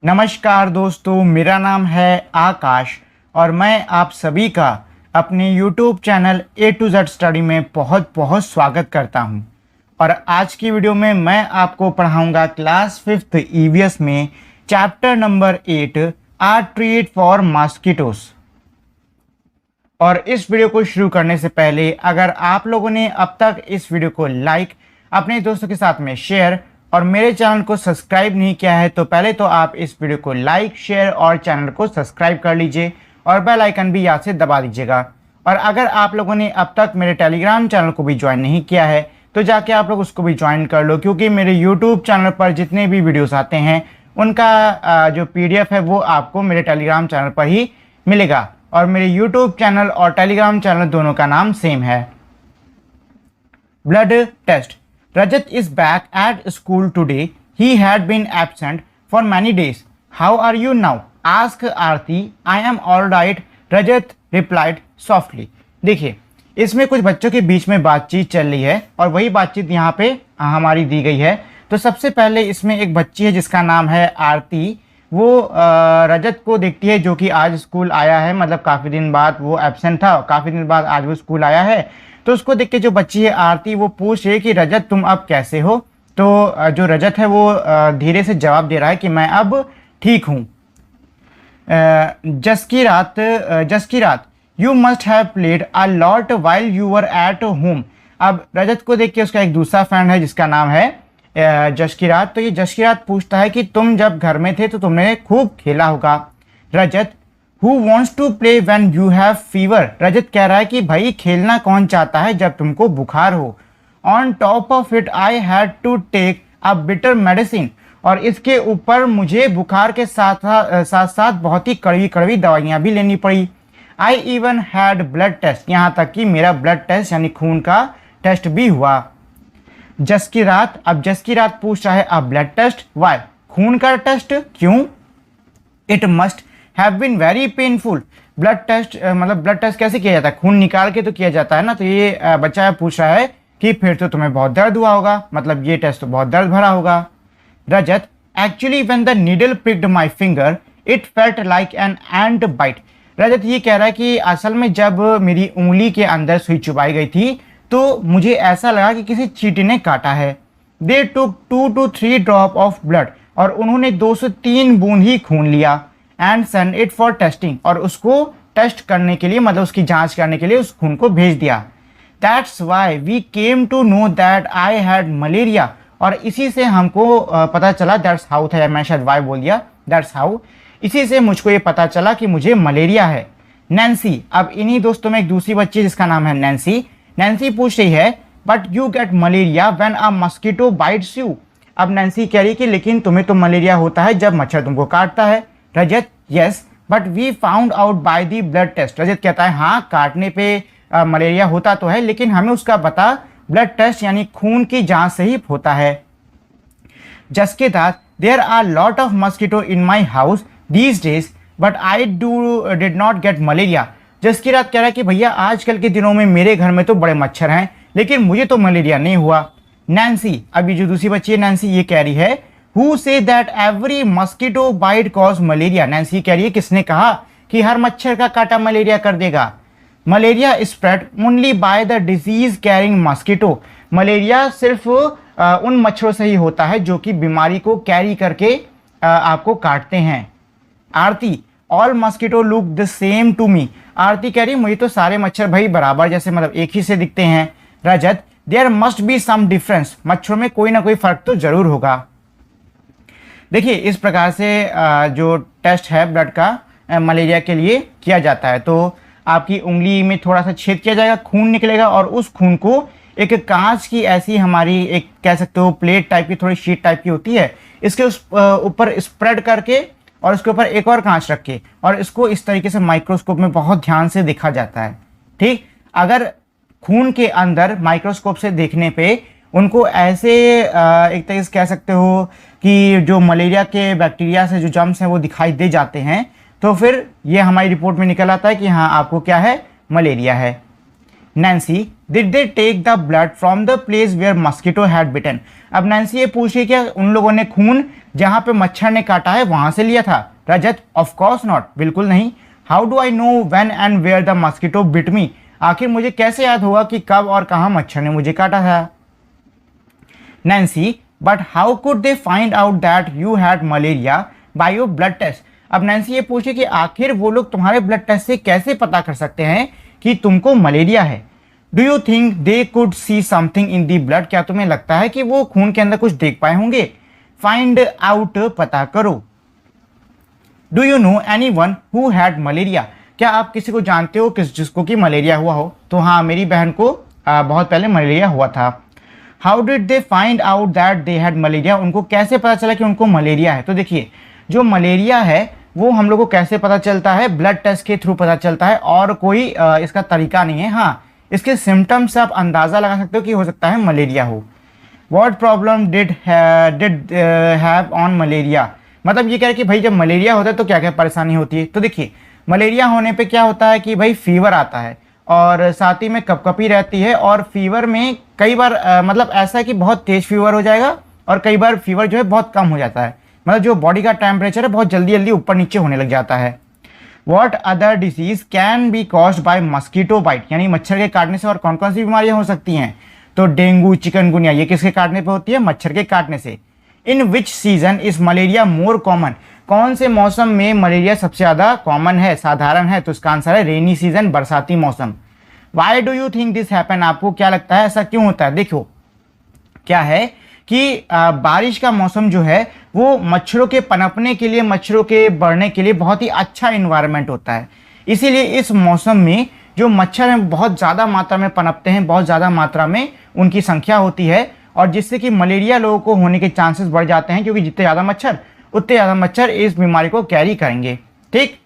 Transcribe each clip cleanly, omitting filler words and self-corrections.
नमस्कार दोस्तों, मेरा नाम है आकाश और मैं आप सभी का अपने YouTube channel A to Z study में बहुत बहुत स्वागत करता हूं। और आज की वीडियो में मैं आपको पढ़ाऊंगा क्लास 5th EVS में chapter number 8 a treat for mosquitoes. और इस वीडियो को शुरू करने से पहले अगर आप लोगों ने अब तक इस वीडियो को लाइक, अपने दोस्तों के साथ में शेयर और मेरे चैनल को सब्सक्राइब नहीं किया है तो पहले तो आप इस वीडियो को लाइक, शेयर और चैनल को सब्सक्राइब कर लीजिए और बेल आइकन भी याद से दबा दीजिएगा। और अगर आप लोगों ने अब तक मेरे टेलीग्राम चैनल को भी ज्वाइन नहीं किया है तो जाके आप लोग उसको भी ज्वाइन कर लो, क्योंकि मेरे यूट्यूब चैनल पर जितने भी वीडियोस आते हैं उनका जो PDF है वो आपको मेरे टेलीग्राम चैनल पर ही मिलेगा। और मेरे यूट्यूब चैनल और टेलीग्राम चैनल दोनों का नाम सेम है। Blood test. Rajat is back at school today. He had been absent for many days. How are you now? Asked Aarti. I am all right. Rajat replied softly. देखिए, इसमें कुछ बच्चों के बीच में बातचीत चल रही है और वही बातचीत यहाँ पे हमारी दी गई है। तो सबसे पहले इसमें एक बच्ची है जिसका नाम है आरती। वो रजत को देखती है जो कि आज स्कूल आया है, मतलब काफ़ी दिन बाद वो एब्सेंट था, काफ़ी दिन बाद आज वो स्कूल आया है। तो उसको देख के जो बच्ची है आरती वो पूछ रही है कि रजत तुम अब कैसे हो। तो जो रजत है वो धीरे से जवाब दे रहा है कि मैं अब ठीक हूँ। जस की रात you must have played a lot while you were at home. अब रजत को देख के उसका एक दूसरा फ्रेंड है जिसका नाम है जस की रात। तो ये जस की रात पूछता है कि तुम जब घर में थे तो तुमने खूब खेला होगा। रजत Who wants to play when you have fever? रजत कह रहा है कि भाई खेलना कौन चाहता है जब तुमको बुखार हो। On top of it, I had to take a bitter medicine. और इसके ऊपर मुझे बुखार के साथ साथ बहुत ही कड़वी कड़वी दवाइयाँ भी लेनी पड़ी। I even had blood test. यहाँ तक कि मेरा ब्लड टेस्ट यानी खून का टेस्ट भी हुआ। जस की रात पूछ रहा है अब ब्लड टेस्ट वाई, खून का टेस्ट क्यों? It must have been very painful. Blood test मतलब ब्लड टेस्ट कैसे किया जाता है? खून निकाल के तो किया जाता है ना। तो ये बच्चा पूछ रहा है कि फिर तो तुम्हें बहुत दर्द हुआ होगा, मतलब ये टेस्ट तो बहुत दर्द भरा होगा। Rajat actually when the needle pricked my finger it felt like an ant bite. Rajat ये कह रहा है कि असल में जब मेरी उंगली के अंदर सुई चुभाई गई थी तो मुझे ऐसा लगा कि किसी चींटी ने काटा है। They took 2 to 3 drop of blood. और उन्होंने 2 से 3 बूंद ही खून लिया। And send it for testing. और उसको टेस्ट करने के लिए, मतलब उसकी जांच करने के लिए उस खून को भेज दिया। That's why we came to know that I had malaria. और इसी से हमको पता चला, दैट्स हाउ था, मैं शायद वाई बोल दिया, दैट्स हाउ, इसी से मुझको ये पता चला कि मुझे मलेरिया है। नैन्सी, अब इन्हीं दोस्तों में एक दूसरी बच्ची जिसका नाम है नैन्सी। नैन्सी पूछ रही है but you get malaria when a mosquito bytes you. अब नैन्सी कह रही है कि लेकिन तुम्हें तो मलेरिया होता है जब मच्छर तुमको काटता है। Rajat yes but we found out by the blood test. Rajat कहता है हाँ, काटने पे मलेरिया होता तो है लेकिन हमें उसका पता ब्लड टेस्ट यानी खून की जांच से ही होता है। जस के साथ there are lot of mosquito in my house these days but I did not get malaria. Jas की रात कह रहा है कि भैया आजकल के दिनों में मेरे घर में तो बड़े मच्छर हैं लेकिन मुझे तो मलेरिया नहीं हुआ। नैन्सी, अभी जो दूसरी बच्ची है नैन्सी, ये कह रही है Who say that every mosquito bite cause malaria? Nancy कह रही है किसने कहा कि हर मच्छर का काटा मलेरिया कर देगा। Malaria spread only by the disease carrying mosquito. Malaria सिर्फ उन मच्छरों से ही होता है जो कि बीमारी को कैरी करके आपको काटते हैं। Aarti, all mosquito look the same to me. Aarti कह रही मुझे तो सारे मच्छर भाई बराबर जैसे, मतलब एक ही से दिखते हैं। Rajat, there must be some difference. मच्छरों में कोई ना कोई फर्क तो जरूर होगा। देखिए, इस प्रकार से जो टेस्ट है ब्लड का मलेरिया के लिए किया जाता है। तो आपकी उंगली में थोड़ा सा छेद किया जाएगा, खून निकलेगा और उस खून को एक कांच की ऐसी हमारी एक कह सकते हो प्लेट टाइप की, थोड़ी शीट टाइप की होती है, इसके उस ऊपर स्प्रेड करके और उसके ऊपर एक और कांच रख के और इसको इस तरीके से माइक्रोस्कोप में बहुत ध्यान से देखा जाता है। ठीक, अगर खून के अंदर माइक्रोस्कोप से देखने पे उनको ऐसे एक तरीके से कह सकते हो कि जो मलेरिया के बैक्टीरिया से जो जर्म्स हैं वो दिखाई दे जाते हैं, तो फिर ये हमारी रिपोर्ट में निकल आता है कि हाँ आपको क्या है, मलेरिया है। Nancy, did they take the blood from the place where mosquito had bitten. अब नैन्सी ये पूछ रही है कि उन लोगों ने खून जहां पे मच्छर ने काटा है वहां से लिया था? रजत, ऑफ कोर्स नॉट, बिल्कुल नहीं। How do I know when and where the mosquito bit me? आखिर मुझे कैसे याद होगा कि कब और कहां मच्छर ने मुझे काटा था? Nancy, but how could they find out that you had malaria by your blood test? अब नैन्सी ये पूछे कि आखिर वो लोग तुम्हारे ब्लड टेस्ट से कैसे पता कर सकते हैं कि तुमको मलेरिया है? Do you think they could see something in the blood? क्या तुम्हें लगता है कि वो खून के अंदर कुछ देख पाए होंगे? फाइंड आउट, पता करो। Do you know any one who had malaria? क्या आप किसी को जानते हो जिसको कि मलेरिया हुआ हो? तो हाँ, मेरी बहन को बहुत पहले मलेरिया हुआ था। How did they find out that they had malaria? उनको कैसे पता चला कि उनको मलेरिया है? तो देखिए, जो मलेरिया है वो हम लोग को कैसे पता चलता है? ब्लड टेस्ट के थ्रू पता चलता है, और कोई इसका तरीका नहीं है। हाँ, इसके सिम्टम्स से आप अंदाज़ा लगा सकते हो कि हो सकता है मलेरिया हो। What problem did have on malaria? मतलब ये कह रहे कि भाई जब मलेरिया होता है तो क्या क्या परेशानी होती है? तो देखिए, मलेरिया होने पे क्या होता है कि भाई फीवर आता है, और साथ ही में कपकपी रहती है, और फीवर में कई बार मतलब ऐसा है कि बहुत तेज फीवर हो जाएगा, और कई बार फीवर जो है बहुत कम हो जाता है। मतलब जो बॉडी का टेम्परेचर है बहुत जल्दी जल्दी ऊपर नीचे होने लग जाता है। What other disease can be caused by mosquito bite? यानी मच्छर के काटने से और कौन कौन सी बीमारियां हो सकती हैं? तो डेंगू, चिकनगुनिया, ये किसके काटने पे होती है? मच्छर के काटने से। In which season is malaria more common? कौन से मौसम में मलेरिया सबसे ज़्यादा कॉमन है, साधारण है? तो इसका आंसर है रेनी सीजन, बरसाती मौसम। Why do you think this happen? आपको क्या लगता है ऐसा क्यों होता है? देखो, क्या है कि बारिश का मौसम जो है वो मच्छरों के पनपने के लिए, मच्छरों के बढ़ने के लिए बहुत ही अच्छा इन्वायरमेंट होता है। इसीलिए इस मौसम में जो मच्छर हैं बहुत ज़्यादा मात्रा में पनपते हैं, बहुत ज़्यादा मात्रा में उनकी संख्या होती है, और जिससे कि मलेरिया लोगों को होने के चांसेस बढ़ जाते हैं, क्योंकि जितने ज़्यादा मच्छर उतने ज़्यादा मच्छर इस बीमारी को कैरी करेंगे। ठीक।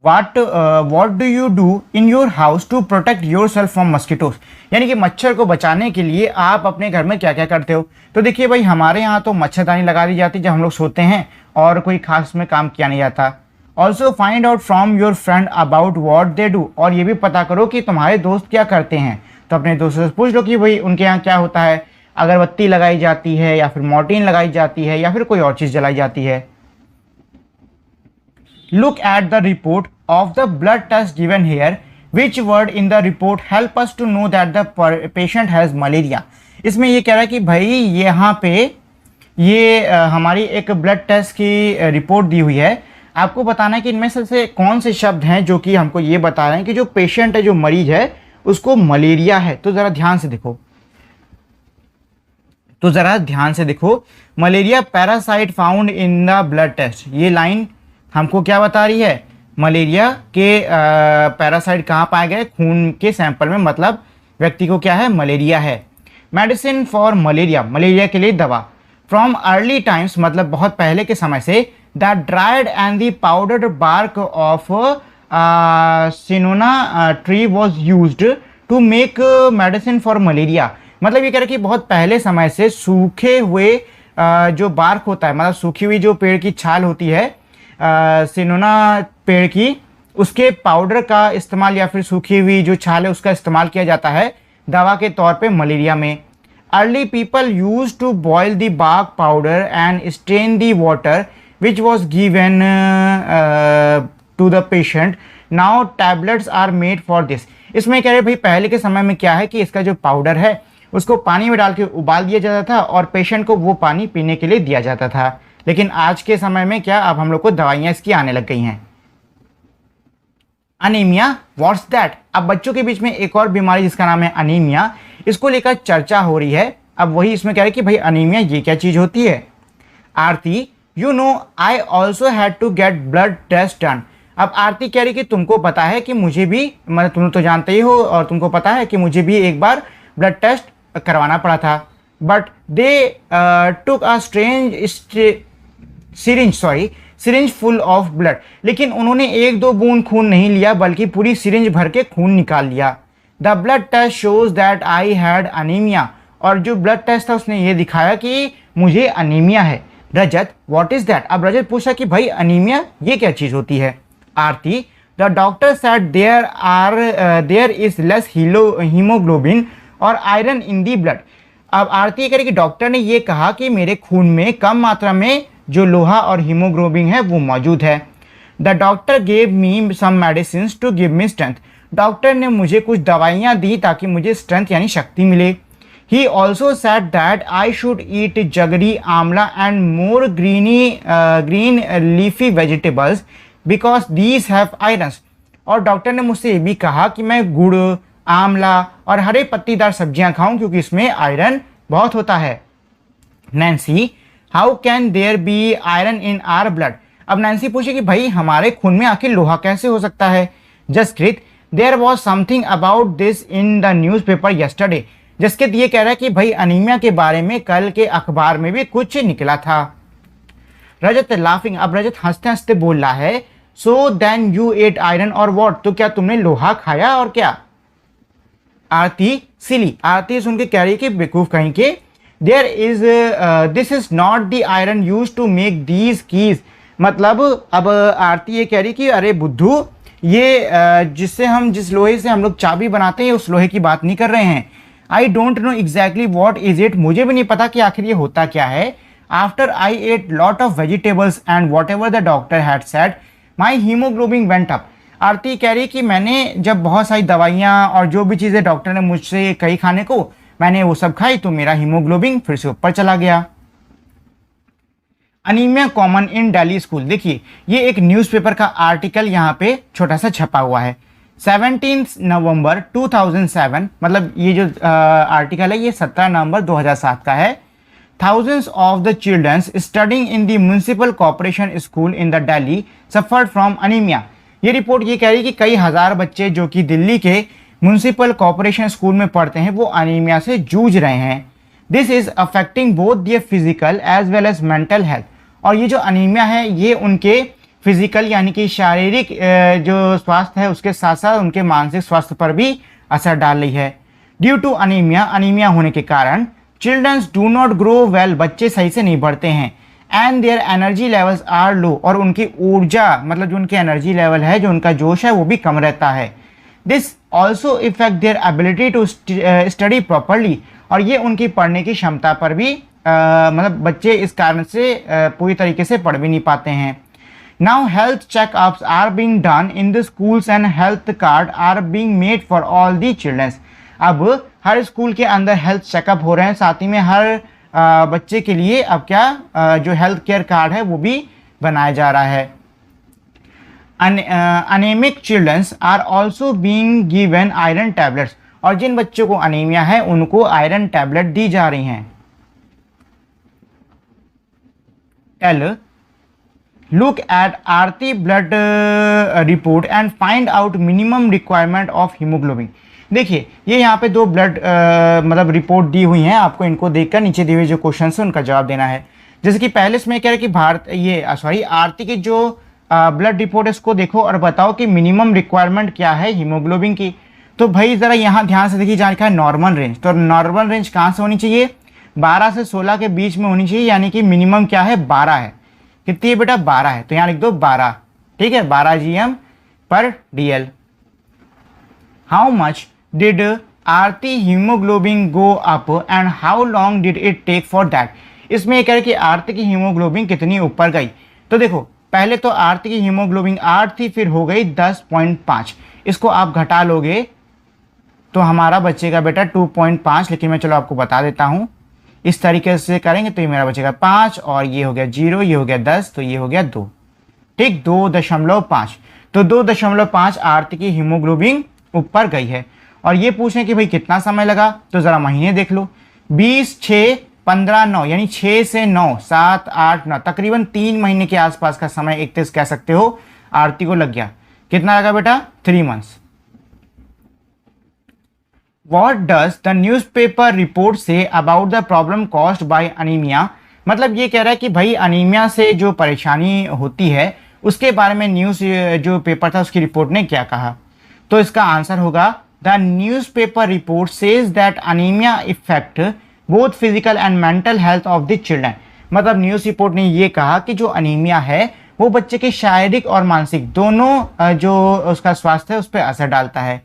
what do you do in your house to protect yourself from mosquitoes? यानी कि मच्छर को बचाने के लिए आप अपने घर में क्या क्या करते हो? तो देखिए भाई, हमारे यहाँ तो मच्छरदानी लगा दी जाती है जब हम लोग सोते हैं, और कोई खास में काम किया नहीं जाता। Also find out from your friend about what they do, और ये भी पता करो कि तुम्हारे दोस्त क्या करते हैं। तो अपने दोस्तों से पूछ लो कि भाई उनके यहाँ क्या होता है, अगरबत्ती लगाई जाती है, या फिर मॉर्टिन लगाई जाती है, या फिर कोई और चीज़ जलाई जाती है। Look at the report of the blood test given here. Which word in the report help us to know that the patient has malaria? इसमें ये कह रहा है कि भाई यहाँ पे ये हमारी एक ब्लड टेस्ट की रिपोर्ट दी हुई है। आपको बताना है कि इनमें से कौन से शब्द हैं जो कि हमको ये बता रहे हैं कि जो पेशेंट है, जो मरीज है, उसको मलेरिया है। तो ज़रा ध्यान से देखो, malaria parasite found in the blood test. ये लाइन हमको क्या बता रही है? मलेरिया के पैरासाइट कहाँ पाए गए? खून के सैंपल में, मतलब व्यक्ति को क्या है? मलेरिया है। मेडिसिन फॉर मलेरिया, मलेरिया के लिए दवा। फ्रॉम अर्ली टाइम्स, मतलब बहुत पहले के समय से। The dried and the powdered bark of cinchona tree was used to make medicine for malaria. मतलब ये कह रहे कि बहुत पहले समय से सूखे हुए जो बार्क होता है, मतलब सूखी हुई जो पेड़ की छाल होती है, सिनोना पेड़ की, उसके पाउडर का इस्तेमाल, या फिर सूखी हुई जो छाल है उसका इस्तेमाल किया जाता है दवा के तौर पे मलेरिया में। Early people use to boil the bark powder and strain the water which was given to the patient. Now tablets are made for this. इसमें कह रहे भाई पहले के समय में क्या है कि इसका जो पाउडर है उसको पानी में डाल के उबाल दिया जाता था, और पेशेंट को वो पानी पीने के लिए दिया जाता था। लेकिन आज के समय में क्या, अब हम लोग को दवाइयाँ इसकी आने लग गई हैं। Anaemia, what's that? अब बच्चों के बीच में एक और बीमारी जिसका नाम है अनीमिया, इसको लेकर चर्चा हो रही है। अब वही इसमें कह रहे कि भाई अनीमिया ये क्या चीज़ होती है? Aarti, you know I also had to get blood test done. अब आरती कह रही कि तुमको पता है कि मुझे भी, मतलब तुम तो जानते ही हो और तुमको पता है कि मुझे भी एक बार ब्लड टेस्ट करवाना पड़ा था। But they took a syringe full of blood. लेकिन उन्होंने एक दो बूंद खून नहीं लिया, बल्कि पूरी सिरिंज भर के खून निकाल लिया। The blood test shows that I had anaemia. और जो ब्लड टेस्ट था उसने ये दिखाया कि मुझे अनीमिया है। रजत, व्हाट इज दैट? अब रजत पूछा कि भाई अनीमिया ये क्या चीज़ होती है? Aarti, the doctor said there is less haemoglobin और आयरन इन दी ब्लड। अब आरती कह रही कि डॉक्टर ने ये कहा कि मेरे खून में कम मात्रा में जो लोहा और हीमोग्लोबिन है वो मौजूद है। The doctor gave me some medicine to give me strength. Doctor ने मुझे कुछ दवाइयाँ दी ताकि मुझे स्ट्रेंथ यानी शक्ति मिले। He also said that I should eat jaggery, amla and more green leafy vegetables because these have irons। और डॉक्टर ने मुझसे ये भी कहा कि मैं गुड़, आंवला और हरे पत्तीदार सब्जियां खाऊं क्योंकि इसमें आयरन बहुत होता है। Nancy, how can there be iron in our blood. अब नैन्सी पूछे कि भाई हमारे खून में आखिर लोहा कैसे हो सकता है। Jaskrit, there was something about this in the newspaper yesterday. Jaskrit ये कह रहा है कि भाई अनीमिया के बारे में कल के अखबार में भी कुछ निकला था। रजत लाफिंग, अब रजत हंसते हंसते बोल रहा है, so then you ate iron or what, तो क्या तुमने लोहा खाया और क्या। आरती सिली, आरती सुन के कह रही है कि बेवकूफ कहीं के, there is this is not the iron use to make these keys. मतलब अब आरती ये कह रही कि अरे बुद्धू, ये जिससे हम जिस लोहे से हम लोग चाबी बनाते हैं उस लोहे की बात नहीं कर रहे हैं। I don't know exactly what is it, मुझे भी नहीं पता कि आखिर ये होता क्या है। After I ate lot of vegetables and whatever the doctor had said my haemoglobin went up. Aarti कह रही कि मैंने जब बहुत सारी दवाइयाँ और जो भी चीज़ें डॉक्टर ने मुझसे कही खाने को, मैंने वो सब खाई तो मेरा हीमोग्लोबिन फिर से ऊपर चला गया। Anaemia common in Delhi school, देखिए ये एक न्यूज़पेपर का आर्टिकल यहाँ पे छोटा सा छपा हुआ है। 17 नवंबर 2007, मतलब ये जो आर्टिकल है ये 17 नवंबर 2007 का है। Thousands of the children studying in the municipal corporation school in the Delhi suffered from anemia। ये रिपोर्ट ये कह रही है कि कई हजार बच्चे जो कि दिल्ली के म्यूनिसिपल कॉर्पोरेशन स्कूल में पढ़ते हैं वो अनीमिया से जूझ रहे हैं। This is affecting both their physical as well as mental health. और ये जो अनीमिया है ये उनके फिजिकल यानी कि शारीरिक जो स्वास्थ्य है उसके साथ साथ उनके मानसिक स्वास्थ्य पर भी असर डाल रही है। ड्यू टू अनीमिया, अनीमिया होने के कारण childrens do not grow well, बच्चे सही से नहीं बढ़ते हैं। And their energy levels are low, और उनकी ऊर्जा मतलब जो उनकी एनर्जी लेवल है, जो उनका जोश है वो भी कम रहता है। This also affect their ability to study properly, और ये उनकी पढ़ने की क्षमता पर भी मतलब बच्चे इस कारण से पूरी तरीके से पढ़ भी नहीं पाते हैं। Now health checkups are being done in the schools and health card are being made for all the childrens. अब हर स्कूल के अंदर हेल्थ चेकअप हो रहे हैं, साथ ही में हर बच्चे के लिए अब क्या जो हेल्थ केयर कार्ड है वो भी बनाया जा रहा है। Anaemic childrens are also being given iron tablets, और जिन बच्चों को अनीमिया है उनको आयरन टैबलेट दी जा रही हैं। Tell look at Aarti blood report and find out minimum requirement of haemoglobin. देखिए ये यहाँ पे दो ब्लड मतलब रिपोर्ट दी हुई हैं, आपको इनको देखकर नीचे दिए हुए जो क्वेश्चन है उनका जवाब देना है। जैसे कि पहले इसमें कह रहे कि आरती की जो ब्लड रिपोर्ट है उसको देखो और बताओ कि मिनिमम रिक्वायरमेंट क्या है हीमोग्लोबिन की। तो भाई ज़रा यहाँ ध्यान से देखिए, जाने का है नॉर्मल रेंज, तो नॉर्मल रेंज कहाँ से होनी चाहिए, 12 से 16 के बीच में होनी चाहिए, यानी कि मिनिमम क्या है 12 है। कितनी है बेटा 12 है, तो यहाँ लिख दो 12, ठीक है, 12 GM per DL। How much did Aarti haemoglobin go up and how long did it take for that. इसमें ये कह रहे कि आरती की हीमोग्लोबिन कितनी ऊपर गई। तो देखो पहले तो आरती की हीमोग्लोबिन 8 थी, फिर हो गई 10.5, इसको आप घटा लोगे तो हमारा बचेगा बेटा 2.5, लेकिन मैं चलो आपको बता देता हूँ, इस तरीके से करेंगे तो ये मेरा बचेगा 5 और ये हो गया 0, ये हो गया 10, तो ये हो गया 2, ठीक, 2.5। तो 2.5 आरती की हीमोग्लोबिन ऊपर गई है। और ये पूछें कि भाई कितना समय लगा, तो ज़रा महीने देख लो, 20, 6, 15, 9, यानी 6 से 9, 7, 8, 9, तकरीबन 3 महीने के आसपास का समय 31 कह सकते हो आरती को लग गया। कितना लगा बेटा 3 months. What does the newspaper report say about the problem caused by anemia? मतलब ये कह रहा है कि भाई अनीमिया से जो परेशानी होती है उसके बारे में न्यूज़ जो पेपर था उसकी रिपोर्ट ने क्या कहा। तो इसका आंसर होगा the newspaper report says that anaemia effect both physical and mental health of the children. मतलब न्यूज़ रिपोर्ट ने ये कहा कि जो अनीमिया है वो बच्चे के शारीरिक और मानसिक दोनों जो उसका स्वास्थ्य है उस पर असर डालता है।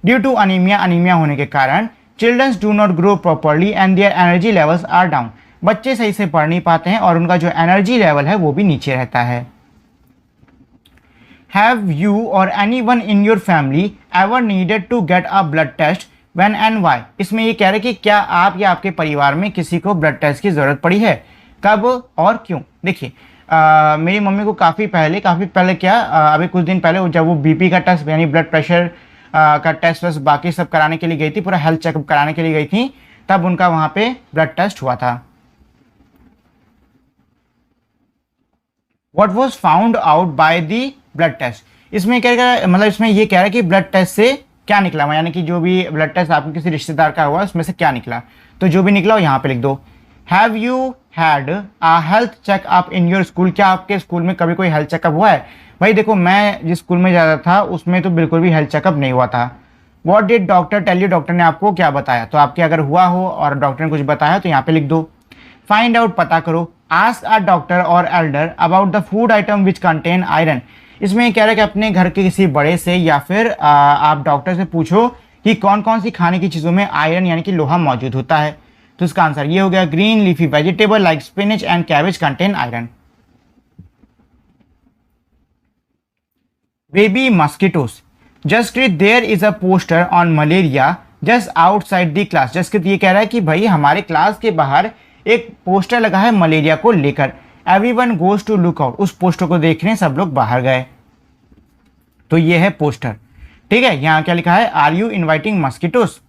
ड्यू टू अनीमिया, अनीमिया होने के कारण childrens do not grow properly and their energy levels are down. बच्चे सही से पढ़ नहीं पाते हैं और उनका जो एनर्जी लेवल है वो भी नीचे रहता है। Have you or anyone in your family ever needed to get a blood test when and why. इसमें ये कह रहे कि क्या आप या आपके परिवार में किसी को ब्लड टेस्ट की ज़रूरत पड़ी है, कब और क्यों। देखिए मेरी मम्मी को काफ़ी पहले क्या अभी कुछ दिन पहले जब वो बीपी का टेस्ट यानी ब्लड प्रेशर का टेस्ट वस्ट बाकी सब कराने के लिए गई थी, पूरा हेल्थ चेकअप कराने के लिए गई थी, तब उनका वहाँ पे ब्लड टेस्ट हुआ था। What was found out by the blood test। इसमें क्या मतलब इसमें ये कह रहा है कि ब्लड टेस्ट से क्या निकला, यानी कि जो भी ब्लड टेस्ट आपके किसी रिश्तेदार का हुआ उसमें से क्या निकला, तो जो भी निकला वो यहाँ पे लिख दो। Have you had a health checkup in your school. क्या आपके स्कूल में कभी कोई हेल्थ चेकअप हुआ है। भाई देखो मैं जिस स्कूल में जाता था उसमें तो बिल्कुल भी हेल्थ चेकअप नहीं हुआ था। What did doctor tell you. Doctor ने आपको क्या बताया, तो आपके अगर हुआ हो और डॉक्टर ने कुछ बताया तो यहाँ पे लिख दो। फाइंड आउट पता करो। आस्क अ डॉक्टर और Elder about the food item which contain iron. इसमें कह रहा है कि अपने घर के किसी बड़े से या फिर आप डॉक्टर से पूछो कि कौन कौन सी खाने की चीज़ों में आयरन यानी कि लोहा मौजूद होता है। तो इसका आंसर ये हो गया, green leafy vegetable like spinach and cabbage contain iron. Baby mosquitoes. Jaskrit there is a poster on malaria just outside the class. Jaskrit ये कह रहा है कि भाई हमारे क्लास के बाहर एक पोस्टर लगा है मलेरिया को लेकर। Everyone goes to look out. उस पोस्टर को देखने सब लोग बाहर गए। तो ये है पोस्टर, ठीक है। यहाँ क्या लिखा है, आर यू इन्वाइटिंग मस्किटोस।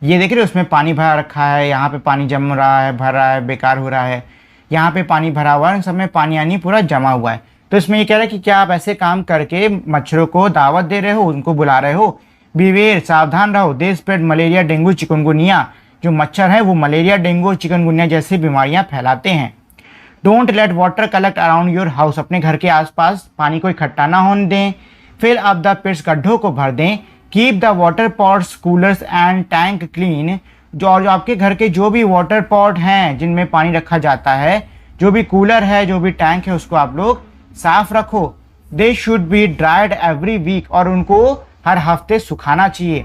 ये देख रहे हो उसमें पानी भरा रखा है, यहाँ पे पानी जम रहा है, भर रहा है, बेकार हो रहा है। यहाँ पे पानी भरा हुआ है, इन सब में पानी यानी पूरा जमा हुआ है। तो इसमें ये कह रहा है कि क्या आप ऐसे काम करके मच्छरों को दावत दे रहे हो, उनको बुला रहे हो। बीवेयर सावधान रहो, they spread malaria dengue chikungunya. जो मच्छर है वो मलेरिया डेंगू चिकनगुनिया जैसी बीमारियां फैलाते हैं। Don't let water collect around your house. अपने घर के आसपास पानी को इकट्ठा ना होने दें। फिल अप द पिट्स, गड्ढों को भर दें। Keep the water pots coolers and tank clean. जो आपके घर के जो भी वाटर पॉट हैं जिनमें पानी रखा जाता है, जो भी कूलर है, जो भी टैंक है, उसको आप लोग साफ रखो। They should be dried every week. और उनको हर हफ्ते सुखाना चाहिए।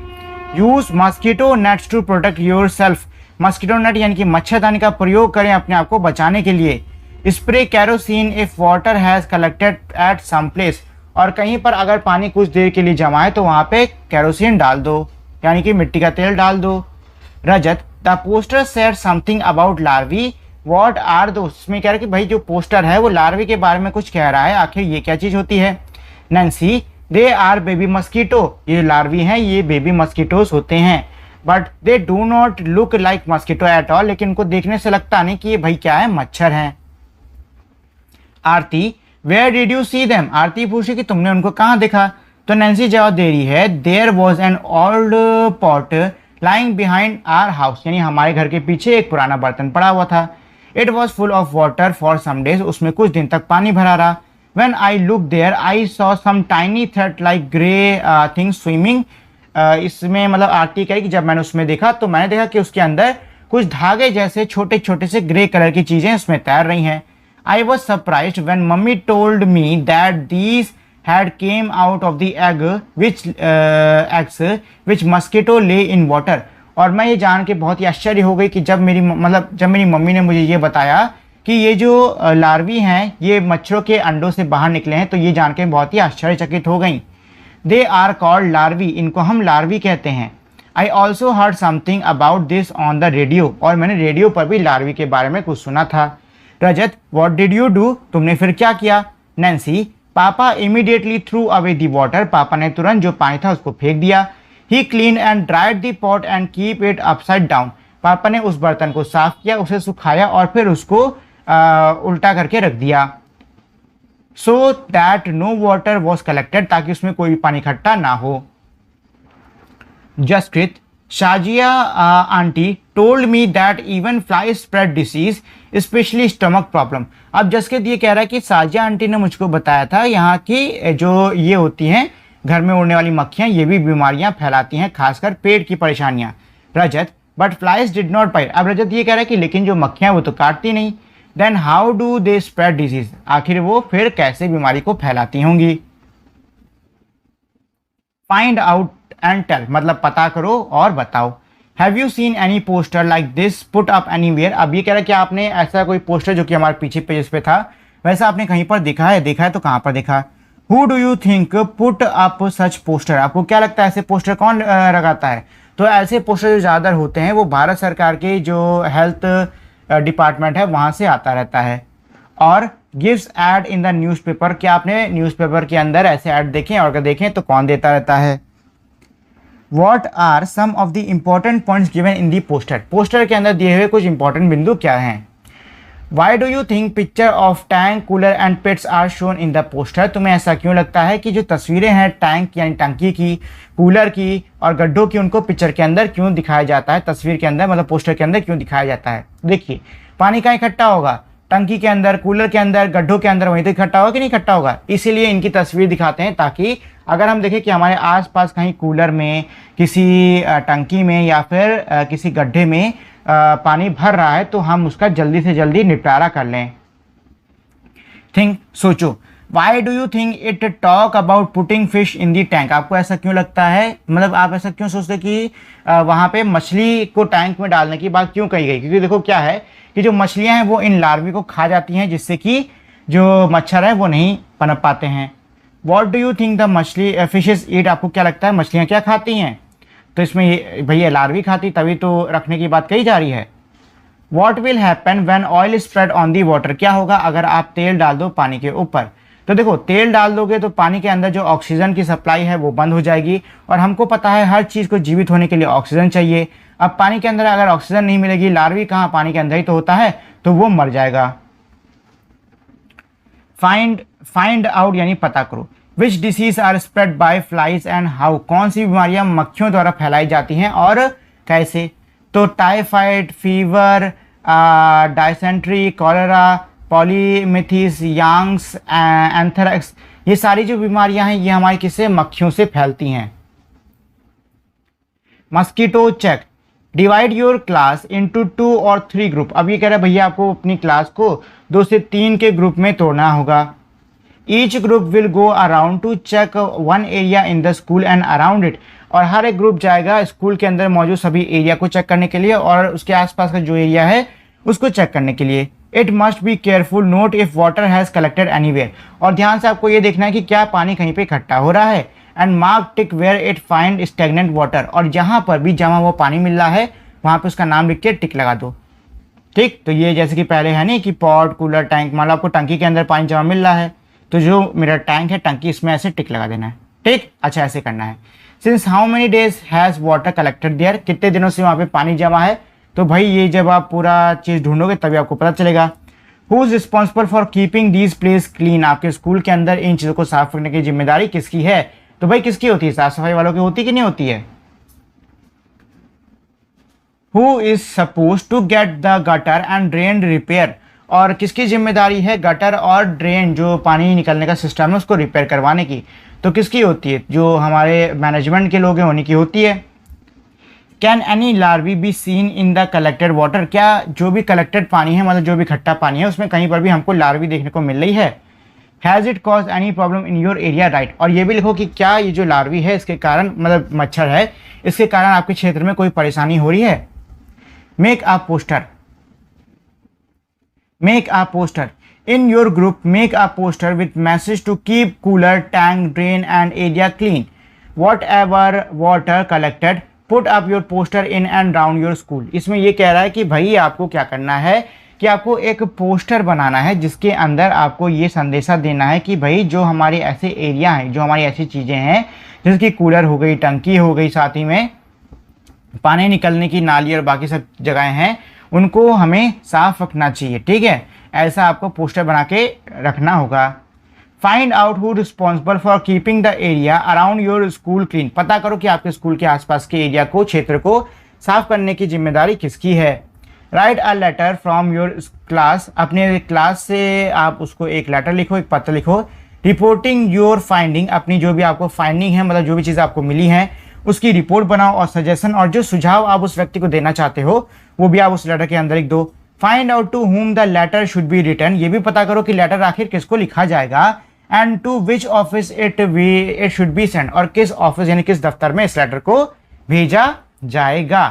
Use mosquito nets to protect yourself. Mosquito net यानी कि मच्छरदानी का प्रयोग करें अपने आप को बचाने के लिए। Spray kerosene if water has collected at some place. और कहीं पर अगर पानी कुछ देर के लिए जमा है तो वहाँ पे कैरोसिन डाल दो, यानी कि मिट्टी का तेल डाल दो। Rajat, the poster said something about larvae, what are those. इसमें कह रहा है कि भाई जो पोस्टर है वो लार्वी के बारे में कुछ कह रहा है, आखिर ये क्या चीज़ होती है। Nancy, they are baby mosquito. ये लार्वी हैं, ये बेबी मस्कीटोस होते हैं। But they do not look like mosquito at all. लेकिन उनको देखने से लगता नहीं कि ये भाई क्या है, मच्छर हैं। Aarti, where did you see them. Aarti पूछी कि तुमने उनको कहाँ देखा। तो नैन्सी जवाब दे रही है, there was an old pot lying behind our house. यानी हमारे घर के पीछे एक पुराना बर्तन पड़ा हुआ था। It was full of water for some days. उसमें कुछ दिन तक पानी भरा रहा। When I looked there, I saw some tiny thread like grey things swimming। इसमें मतलब आरती कह रही कि जब मैंने उसमें देखा तो मैंने देखा कि उसके अंदर कुछ धागे जैसे छोटे छोटे से ग्रे कलर की चीज़ें उसमें तैर रही हैं। I was surprised when mummy told me that these had came out of the eggs which mosquito lay in water। और मैं ये जान के बहुत ही आश्चर्य हो गई कि जब मेरी मम्मी ने मुझे ये बताया कि ये जो लार्वी हैं ये मच्छरों के अंडों से बाहर निकले हैं, तो ये जान के बहुत ही आश्चर्यचकित हो गई। They are called larvae. इनको हम लार्वी कहते हैं। I also heard something about this on the radio. और मैंने रेडियो पर भी लार्वी के बारे में कुछ सुना था। Rajat, what did you do. तुमने फिर क्या किया। Nancy, papa immediately threw away the water. पापा ने तुरंत जो पानी था उसको फेंक दिया। He clean and dried the pot and keep it upside down. पापा ने उस बर्तन को साफ किया, उसे सुखाया और फिर उसको उल्टा करके रख दिया। So that no water was collected, ताकि उसमें कोई भी पानी इकट्ठा ना हो। Jaskrit, Shazia aunty told me that even fly spread disease specially stomach problem. अब जसकृत ये कह रहा है कि साजिया आंटी ने मुझको बताया था यहाँ की जो ये होती हैं घर में उड़ने वाली मक्खियाँ, ये भी बीमारियाँ फैलाती हैं, खासकर पेट की परेशानियाँ। Rajat, but flies did not bite. अब रजत ये कह रहा है कि लेकिन जो मक्खियाँ वो तो काटती नहीं। Then how do they spread disease. आखिर वो फिर कैसे बीमारी को फैलाती होंगी। फाइंड आउट एंड टेल, मतलब पता करो और बताओ। Have you seen any poster like this put up anywhere. अब ये कह रहा है कि आपने ऐसा कोई पोस्टर जो कि हमारे पीछे पेज पे था वैसा आपने कहीं पर देखा है? देखा है तो कहाँ पर देखा? Who do you think put up such poster. आपको क्या लगता है ऐसे पोस्टर कौन लगाता है? तो ऐसे पोस्टर जो ज़्यादातर होते हैं वो भारत सरकार के जो हेल्थ डिपार्टमेंट है वहाँ से आता रहता है। और gives ad in the newspaper. क्या आपने न्यूज़पेपर के अंदर ऐसे ऐड देखें? और अगर देखें तो कौन देता रहता है? What are some of the important points given in the poster? Poster के अंदर दिए हुए कुछ इंपॉर्टेंट बिंदु क्या हैं? Why do you think picture of tank, cooler and pets are shown in the poster? तुम्हें ऐसा क्यों लगता है कि जो तस्वीरें हैं टैंक यानी टंकी की, कूलर की और गड्ढों की उनको पिक्चर के अंदर क्यों दिखाया जाता है? तस्वीर के अंदर मतलब पोस्टर के अंदर क्यों दिखाया जाता है? देखिए, पानी कहाँ इकट्ठा होगा? टंकी के अंदर, कूलर के अंदर, गड्ढों के अंदर, वहीं तो इकट्ठा होगा कि नहीं इकट्ठा होगा? इसीलिए इनकी तस्वीर दिखाते हैं ताकि अगर हम देखें कि हमारे आसपास कहीं कूलर में, किसी टंकी में या फिर किसी गड्ढे में पानी भर रहा है तो हम उसका जल्दी से जल्दी निपटारा कर लें। थिंक, सोचो। Why do you think it talk about putting fish in the tank. आपको ऐसा क्यों लगता है, मतलब आप ऐसा क्यों सोचते कि वहाँ पे मछली को टैंक में डालने की बात क्यों कही गई? क्योंकि देखो क्या है कि जो मछलियाँ हैं वो इन लार्वी को खा जाती हैं जिससे कि जो मच्छर है वो नहीं पनप पाते हैं। What do you think the मछली फिशेज ईट। आपको क्या लगता है मछलियाँ क्या खाती हैं? तो इसमें ये भैया लार्वी खाती तभी तो रखने की बात कही जा रही है। What will happen when oil spread on the water. क्या होगा अगर आप तेल डाल दो पानी के ऊपर? तो देखो, तेल डाल दोगे तो पानी के अंदर जो ऑक्सीजन की सप्लाई है वो बंद हो जाएगी और हमको पता है हर चीज़ को जीवित होने के लिए ऑक्सीजन चाहिए। अब पानी के अंदर अगर ऑक्सीजन नहीं मिलेगी, लार्वी कहाँ, पानी के अंदर ही तो होता है, तो वो मर जाएगा। फाइंड आउट यानी पता करो। Which disease are spread by flies and how. कौन सी बीमारियां मक्खियों द्वारा फैलाई जाती हैं और कैसे? तो टाइफाइड, फीवर, डायसेंट्री, कॉलेरा, पॉलीमिथिस, यांग्स, एंथ्रेक्स, ये सारी जो बीमारियां हैं ये हमारी किससे, मक्खियों से फैलती हैं। Mosquito check. Divide your class into 2 or 3 group. अब ये कह रहा है भैया आपको अपनी क्लास को 2 से 3 के ग्रुप में तोड़ना होगा। Each group will go around to check one area in the school and around it. और हर एक ग्रुप जाएगा स्कूल के अंदर मौजूद सभी एरिया को चेक करने के लिए और उसके आसपास का जो एरिया है उसको चेक करने के लिए। It must be careful note if water has collected anywhere. और ध्यान से आपको ये देखना है कि क्या पानी कहीं पे इकट्ठा हो रहा है। And mark tick where it find stagnant water. और जहाँ पर भी जमा हुआ पानी मिल रहा है वहाँ पे उसका नाम लिख के टिक लगा दो। ठीक, तो ये जैसे कि पहले है नहीं कि पॉट, कूलर, टैंक, मान लो आपको टंकी के अंदर पानी जमा मिल रहा है तो जो मेरा टैंक है, टंकी, इसमें ऐसे टिक लगा देना है। ठीक, अच्छा ऐसे करना है। Since how many days has water collected there. कितने दिनों से वहाँ पे पानी जमा है? तो भाई ये जब आप पूरा चीज़ ढूंढोगे तभी आपको पता चलेगा। Who is responsible for keeping these place clean. आपके स्कूल के अंदर इन चीज़ों को साफ रखने की जिम्मेदारी किसकी है? तो भाई किसकी होती है? साफ सफाई वालों की होती है कि नहीं होती है? Who is suppose to get the gutter and drain repair. और किसकी जिम्मेदारी है गटर और ड्रेन जो पानी निकलने का सिस्टम है उसको रिपेयर करवाने की? तो किसकी होती है? जो हमारे मैनेजमेंट के लोग हैं उन्हीं की होती है। Can any larvae be seen in the collected water. क्या जो भी कलेक्टेड पानी है, मतलब जो भी खट्टा पानी है, उसमें कहीं पर भी हमको लार्वी देखने को मिल रही है? Has it cause any problem in your area right. और ये भी लिखो कि क्या ये जो लार्वी है इसके कारण, मतलब मच्छर है, इसके कारण आपके क्षेत्र में कोई परेशानी हो रही है? Make a poster. Make a poster. In your group, make a poster with message to keep cooler, tank, drain and area clean. Whatever water collected, put up your poster in and round your school. इसमें ये कह रहा है कि भाई आपको क्या करना है कि आपको एक पोस्टर बनाना है जिसके अंदर आपको ये संदेशा देना है कि भाई जो हमारे ऐसे एरिया हैं, जो हमारी ऐसी चीज़ें हैं जैसे कि कूलर हो गई, टंकी हो गई, साथ ही में पानी निकलने की नाली और बाकी सब जगहें हैं, उनको हमें साफ रखना चाहिए। ठीक है, ऐसा आपको पोस्टर बना के रखना होगा। Find out who responsible for keeping the area around your school clean. पता करो कि आपके स्कूल के आसपास के एरिया को, क्षेत्र को साफ करने की जिम्मेदारी किसकी है। Write a letter from your class. अपने क्लास से आप उसको एक लेटर लिखो, एक पत्र लिखो। Reporting your finding. अपनी जो भी आपको फाइंडिंग है, मतलब जो भी चीज़ आपको मिली है उसकी रिपोर्ट बनाओ और सजेशन और जो सुझाव आप उस व्यक्ति को देना चाहते हो वो भी आप उस लेटर के अंदर लिख दो। Find out to whom the letter should be written. ये भी पता करो कि लेटर आखिर किसको लिखा जाएगा। And to which office it should be send. और किस ऑफिस यानी किस दफ्तर में इस लेटर को भेजा जाएगा।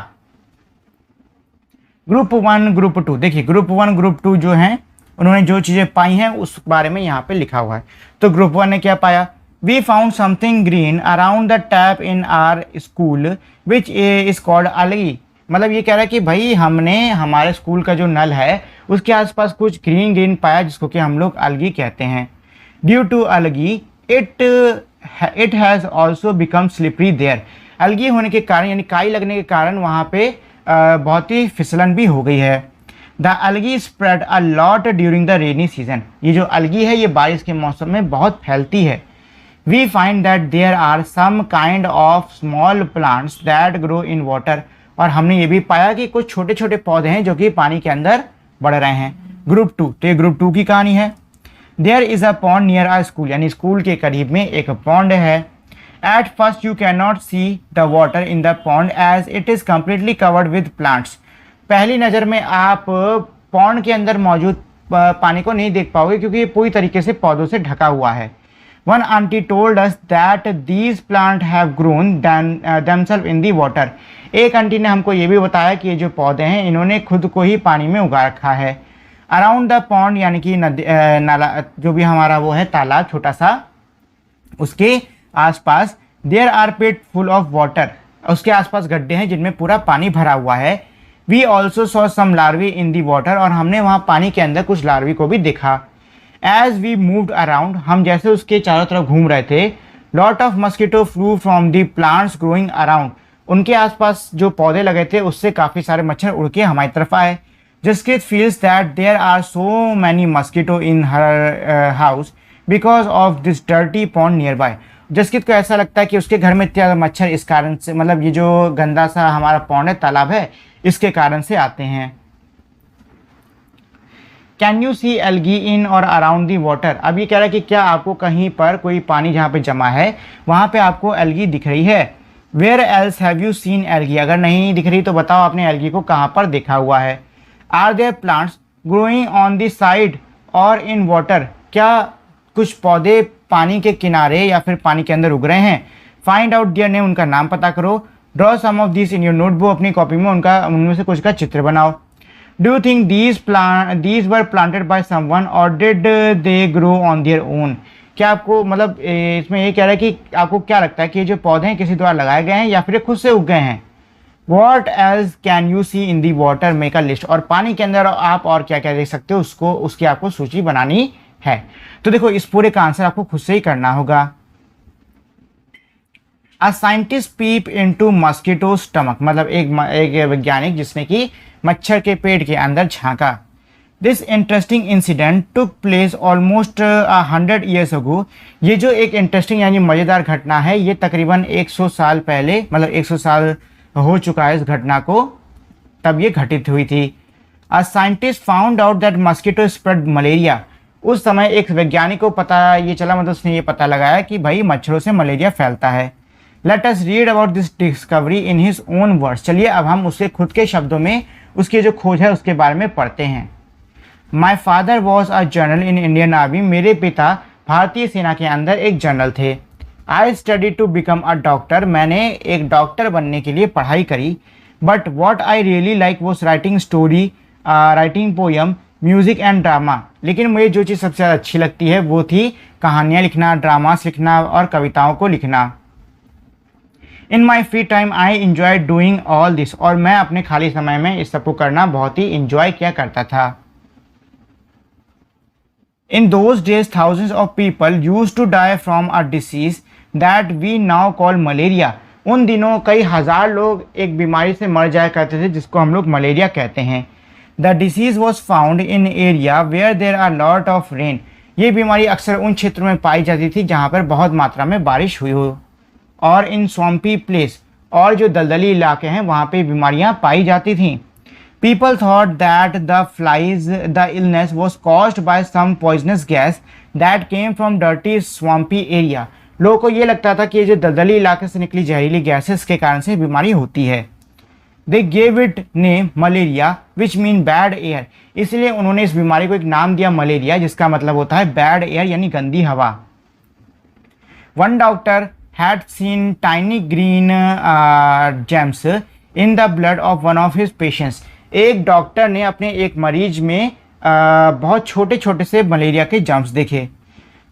ग्रुप 1 ग्रुप 2, देखिए ग्रुप 1 ग्रुप 2 जो हैं उन्होंने जो चीज़ें पाई हैं उस बारे में यहाँ पे लिखा हुआ है। तो ग्रुप 1 ने क्या पाया, we found something green around the tap in our school which is called algae. मतलब ये कह रहा है कि भाई हमने हमारे स्कूल का जो नल है उसके आसपास कुछ ग्रीन ग्रीन पाया जिसको कि हम लोग अलगी कहते हैं। Due to algae it has also become slippery there. Algae होने के कारण यानी काई लगने के कारण वहाँ पे बहुत ही फिसलन भी हो गई है। The algae spread a lot during the rainy season. ये जो अलगी है ये बारिश के मौसम में बहुत फैलती है। We find that there are some kind of small plants that grow in water. और हमने ये भी पाया कि कुछ छोटे छोटे पौधे हैं जो कि पानी के अंदर बढ़ रहे हैं। ग्रुप 2, तो ये ग्रुप 2 की कहानी है। There is a pond near a school, यानी स्कूल के करीब में एक पॉन्ड है। At first you can not see the water in the pond as it is completely covered with plants. पहली नज़र में आप पॉन्ड के अंदर मौजूद पानी को नहीं देख पाओगे क्योंकि ये पूरी तरीके से पौधों से ढका हुआ है। One aunty told us that these plant have grown themselves in the water. एक आंटी ने हमको ये भी बताया कि ये जो पौधे हैं इन्होंने खुद को ही पानी में उगा रखा है। अराउंड द पॉन्ड यानी कि नदी नाला जो भी हमारा वो है तालाब छोटा सा, उसके आसपास there are pit full of water. उसके आसपास गड्ढे हैं जिनमें पूरा पानी भरा हुआ है। We also saw some larvae in the water. और हमने वहाँ पानी के अंदर कुछ लार्वी को भी देखा। एज वी मूव्ड अराउंड, हम जैसे उसके चारों तरफ घूम रहे थे, lot of mosquito flu from the plants growing around. उनके आसपास जो पौधे लगे थे उससे काफ़ी सारे मच्छर उड़ के हमारी तरफ आए। Jaskirat feels that there are so many mosquito in her house because of this dirty pond nearby. Jaskirat को ऐसा लगता है कि उसके घर में इतने मच्छर इस कारण से, मतलब ये जो गंदा सा हमारा पॉन्ड है, तालाब है, इसके कारण से आते हैं। कैन यू सी एल्गी इन और अराउंड दी वाटर। अब ये कह रहा है कि क्या आपको कहीं पर कोई पानी जहाँ पे जमा है वहाँ पे आपको एल्गी दिख रही है। Where else have you seen algae. अगर नहीं दिख रही तो बताओ आपने एल्गी को कहाँ पर देखा हुआ है। Are there plants growing on the side or in water. क्या कुछ पौधे पानी के किनारे या फिर पानी के अंदर उग रहे हैं। फाइंड आउट देयर नेम, उनका नाम पता करो। Draw some of this in your notebook, अपनी कॉपी में उनमें से कुछ का चित्र बनाओ। Do you think these were planted by someone or did they grow on their own. क्या आपको मतलब इसमें ये कह रहा है कि आपको क्या लगता है कि ये जो पौधे हैं किसी द्वारा लगाए गए हैं या फिर खुद से उग गए हैं। What else can you see in the water, make a list. और पानी के अंदर आप और क्या क्या देख सकते हो उसको, उसकी आपको सूची बनानी है। तो देखो इस पूरे का आंसर आपको खुद से ही करना होगा। A scientist peep into mosquito stomach, मतलब एक वैज्ञानिक जिसने कि मच्छर के पेट के अंदर झांका। This interesting incident took place almost 100 years ago. ये जो एक इंटरेस्टिंग यानी मज़ेदार घटना है ये तकरीबन 100 साल पहले, मतलब 100 साल हो चुका है इस घटना को, तब ये घटित हुई थी। A scientist found out that mosquito spread malaria. उस समय एक वैज्ञानिक को पता ये चला, मतलब उसने ये पता लगाया कि भाई मच्छरों से मलेरिया फैलता है। Let us read about this discovery in his own words. चलिए अब हम उसके खुद के शब्दों में उसकी जो खोज है उसके बारे में पढ़ते हैं। My father was a general in Indian army. मेरे पिता भारतीय सेना के अंदर एक जनरल थे। I study to become a doctor. मैंने एक डॉक्टर बनने के लिए पढ़ाई करी। But what I really like was writing story, writing poem, music and drama. लेकिन मुझे जो चीज़ सबसे ज़्यादा अच्छी लगती है वो थी कहानियाँ लिखना, ड्रामास लिखना और कविताओं को लिखना। In my free time I enjoy doing all this. और मैं अपने खाली समय में इस सबको करना बहुत ही इंजॉय किया करता था। In those days thousands of people use to die from a disease that we now call malaria. उन दिनों कई हज़ार लोग एक बीमारी से मर जाया करते थे जिसको हम लोग मलेरिया कहते हैं। The disease was found in area where there are lot of rain. ये बीमारी अक्सर उन क्षेत्रों में पाई जाती थी जहाँ पर बहुत मात्रा में बारिश हुई हो। और इन स्वम्पी प्लेस, और जो दलदली इलाके हैं वहाँ पे बीमारियाँ पाई जाती थीं। People thought that the illness was caused by some poisonous gas that came from dirty swampy area. लोगों को ये लगता था कि ये जो दलदली इलाके से निकली जहरीली गैसेस के कारण से बीमारी होती है। They gave it name malaria which mean bad air. इसलिए उन्होंने इस बीमारी को एक नाम दिया मलेरिया, जिसका मतलब होता है बैड एयर यानी गंदी हवा। One doctor had seen tiny green gems in the blood of one of his patients. एक डॉक्टर ने अपने एक मरीज में बहुत छोटे छोटे से मलेरिया के जर्म्स देखे।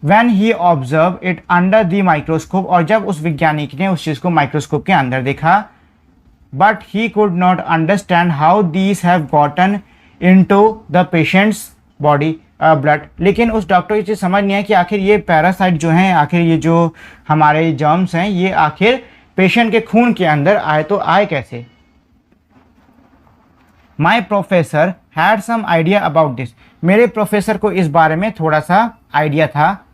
When he observed it under the microscope, और जब उस वैज्ञानिक ने उस चीज़ को माइक्रोस्कोप के अंदर देखा, but he could not understand how these have gotten into the patient's body blood। लेकिन उस डॉक्टर को ये चीज़ समझ नहीं है कि आखिर ये पैरासाइट जो हैं, आखिर ये जो हमारे जर्म्स हैं, ये आखिर पेशेंट के खून के अंदर आए तो आए कैसे। My professor had some idea about this. मेरे प्रोफेसर को इस बारे में थोड़ा सा आइडिया था।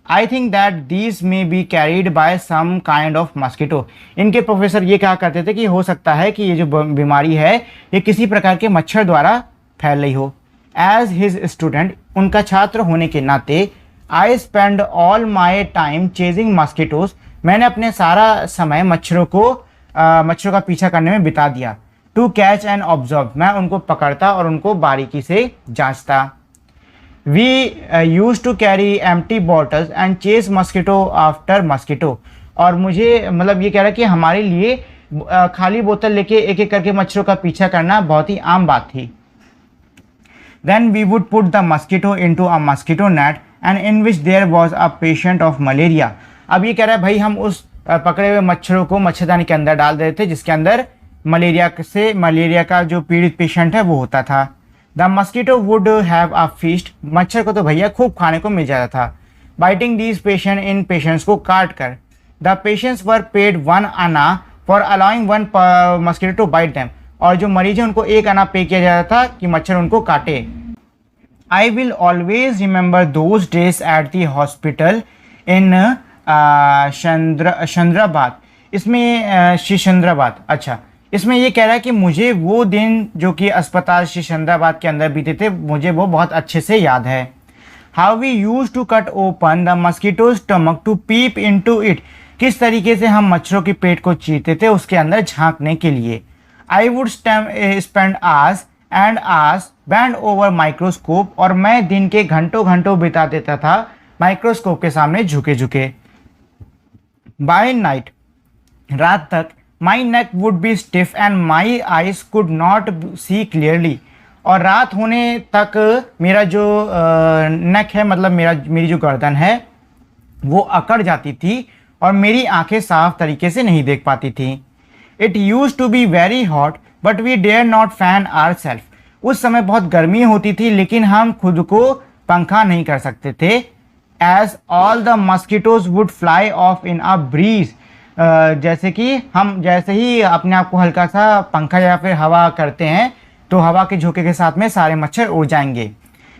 I think that these may be carried by some kind of mosquito. इनके प्रोफेसर ये कहा करते थे कि हो सकता है कि ये जो बीमारी है ये किसी प्रकार के मच्छर द्वारा फैल रही हो। एज हिज स्टूडेंट, उनका छात्र होने के नाते, I spend all my time chasing mosquitoes. मैंने अपने सारा समय मच्छरों का पीछा करने में बिता दिया। टू कैच एंड ऑब्जर्व, मैं उनको पकड़ता और उनको बारीकी से जांचता। We use to carry empty bottles and chase mosquito after mosquito. और मुझे मतलब ये कह रहा है कि हमारे लिए खाली बोतल लेके एक एक करके मच्छरों का पीछा करना बहुत ही आम बात थी। Then we would put the mosquito into a mosquito net and in which there was a patient of malaria. अब ये कह रहा है भाई हम उस पकड़े हुए मच्छरों को मच्छरदानी के अंदर डाल देते थे जिसके अंदर मलेरिया का जो पीड़ित पेशेंट है वो होता था। The mosquito would have a feast. मच्छर को तो भैया खूब खाने को मिल जाता था। बाइटिंग दीज पेशेंट, इन पेशेंट्स को काट कर। द पेशेंट्स वर पेड 1 आना for allowing 1 mosquito to bite them. और जो मरीज है उनको 1 आना पे किया जाता था कि मच्छर उनको काटे। I will always remember those days at the hospital in Chandrabad. इसमें चंद्राबाद, अच्छा, इसमें ये कह रहा है कि मुझे वो दिन जो कि अस्पताल चंद्राबाद के अंदर बीते थे, मुझे वो बहुत अच्छे से याद है। How we use to cut open the mosquito stomach to peep into it. किस तरीके से हम मच्छरों के पेट को चीरते थे उसके अंदर झांकने के लिए। I would spend hours and hours band over microscope. और मैं दिन के घंटों घंटों बिता देता था माइक्रोस्कोप के सामने झुके झुके। बाय नाइट, रात तक, my neck would be stiff and my eyes could not see clearly. और रात होने तक मेरा जो नेक है, मतलब मेरी जो गर्दन है वो अकड़ जाती थी और मेरी आंखें साफ तरीके से नहीं देख पाती थी। It use to be very hot but we dare not fan our self. उस समय बहुत गर्मी होती थी लेकिन हम खुद को पंखा नहीं कर सकते थे। As all the mosquitoes would fly off in a breeze. जैसे कि हम जैसे ही अपने आप को हल्का सा पंखा या फिर हवा करते हैं तो हवा के झोंके के साथ में सारे मच्छर उड़ जाएंगे।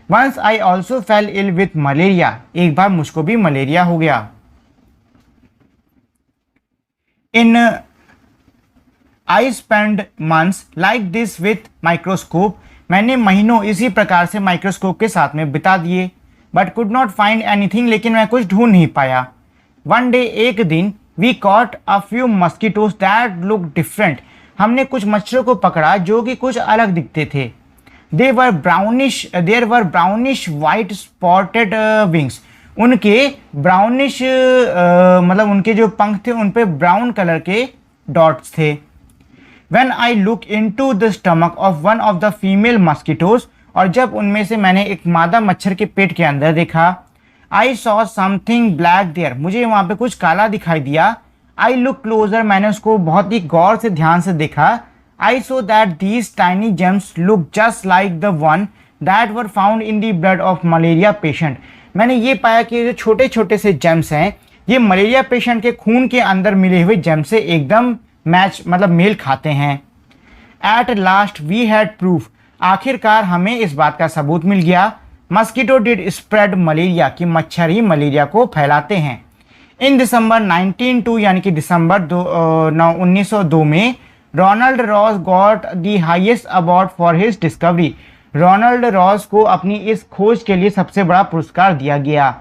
Once I also fell ill with malaria. एक बार मुझको भी मलेरिया हो गया। In I spend months like this with microscope. मैंने महीनों इसी प्रकार से माइक्रोस्कोप के साथ में बिता दिए। But could not find anything, लेकिन मैं कुछ ढूंढ नहीं पाया। वन डे, एक दिन, we caught a few mosquitoes that look different. हमने कुछ मच्छरों को पकड़ा जो कि कुछ अलग दिखते थे। There were brownish white spotted wings. उनके ब्राउनिश मतलब उनके जो पंख थे उन पे ब्राउन कलर के डॉट्स थे। When I look into the stomach of one of the female mosquitoes, और जब उनमें से मैंने एक मादा मच्छर के पेट के अंदर देखा, I saw something black there। मुझे वहाँ पे कुछ काला दिखाई दिया। I look closer, मैंने उसको बहुत ही गौर से ध्यान से देखा। I saw that these tiny gems look just like the one that were found in the blood of malaria patient। मैंने ये पाया कि जो छोटे छोटे से जेम्स हैं ये मलेरिया पेशेंट के खून के अंदर मिले हुए जेम से एकदम मतलब मेल खाते हैं। At last we had proof. आखिरकार हमें इस बात का सबूत मिल गया। मस्कीटो डिड स्प्रेड मलेरिया, कि मच्छर ही मलेरिया को फैलाते हैं। इन दिसंबर 1902 यानी कि दिसंबर 1902 में Ronald Ross got the highest award for his discovery. Ronald Ross को अपनी इस खोज के लिए सबसे बड़ा पुरस्कार दिया गया।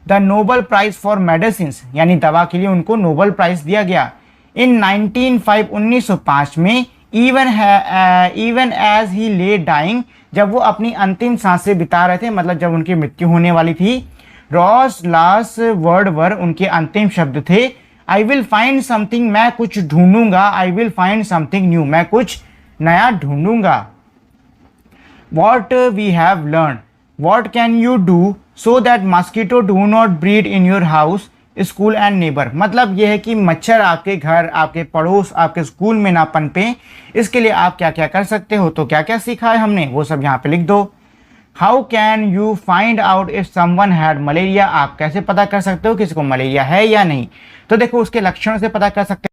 The Nobel prize for medicine, यानी दवा के लिए उनको नोबल प्राइज दिया गया। इन 1905 में इवन एज ही ले डाइंग, जब वो अपनी अंतिम सांसें बिता रहे थे, मतलब जब उनकी मृत्यु होने वाली थी, रॉस लास्ट वर्ड वर, उनके अंतिम शब्द थे, आई विल फाइंड समथिंग, मैं कुछ ढूंढूंगा। I will find something new, मैं कुछ नया ढूंढूंगा। What we have learn, what can you do so that mosquito do not breed in your house, school and neighbour. मतलब ये है कि मच्छर आपके घर, आपके पड़ोस, आपके स्कूल में ना पनपे, इसके लिए आप क्या क्या कर सकते हो। तो क्या क्या सीखा है हमने वो सब यहाँ पे लिख दो। How can you find out if someone had malaria, आप कैसे पता कर सकते हो किसी को मलेरिया है या नहीं। तो देखो उसके लक्षणों से पता कर सकते